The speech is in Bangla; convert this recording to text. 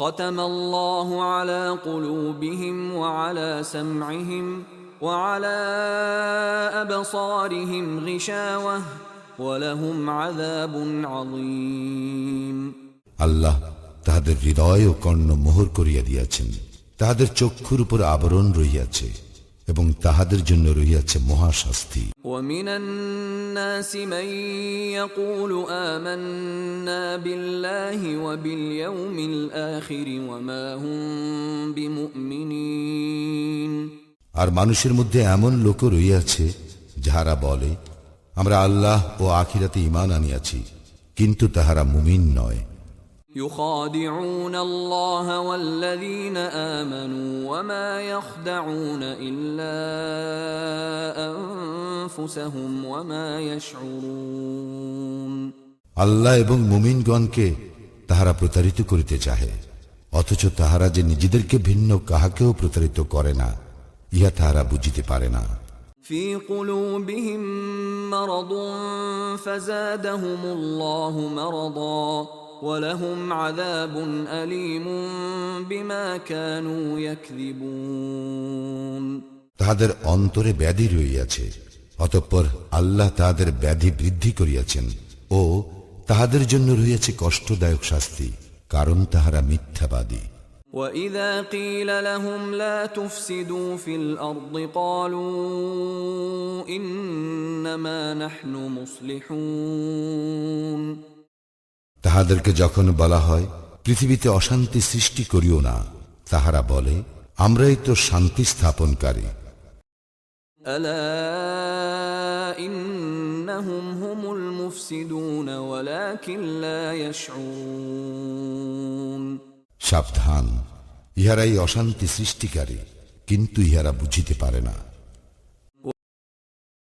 ختم الله على قلوبهم وعلى سمعهم وعلى أبصارهم غشاوة ولهم عذاب عظيم আল্লাহ তাহাদের হৃদয় ও কর্ণ মোহর করিয়া দিয়াছেন, তাহাদের চক্ষুর উপর আবরণ রহিয়াছে এবং তাহাদের জন্য রহিয়াছে মহাশাস্তি। ومن الناس من يقول آمنا بالله وباليوم الآخر وما هم بمؤمنين আর মানুষের মধ্যে এমন লোকও রহিয়াছে যাহারা বলে, আমরা আল্লাহ ও আখিরাতে ঈমান আনিয়াছি, কিন্তু তাহারা মুমিন নয়। يخادعون الله والذين آمنوا وما يخدعون إلا أنفسهم وما يشعرون আল্লাহ এবং মুমিনগণকে তাহারা প্রতারিত করিতে চাহে, অথচ তাহারা যে নিজেদেরকে ভিন্ন কাহাকেও প্রতারিত করে না, ইহা তাহারা বুঝিতে পারে না। في قلوبهم مرض فزادهم الله مرضا ولهم عذاب أليم بما كانوا يكذبون তাহাদের অন্তরে ব্যাধি রহিয়াছে, অতঃপর আল্লাহ তাহাদের ব্যাধি বৃদ্ধি করিয়াছেন ও তাহাদের জন্য রহিয়াছে কষ্টদায়ক শাস্তি, কারণ তাহারা মিথ্যাবাদী। وَإِذَا قِيلَ لَهُمْ لَا تُفْسِدُوا فِي الْأَرْضِ قَالُوا إِنَّمَا نَحْنُ مُصْلِحُونَ তাহাদেরকে যখন বলা হয় পৃথিবীতে অশান্তি সৃষ্টি করিও না, তাহারা বলে, আমরাই তো শান্তি স্থাপনকারী। أَلَا إِنَّهُمْ هُمُ الْمُفْسِدُونَ وَلَكِنْ لَا يَشْعُرُونَ সাবধান, ইহারাই অশান্তি সৃষ্টিকারী, কিন্তু ইহারা বুঝিতে পারে না।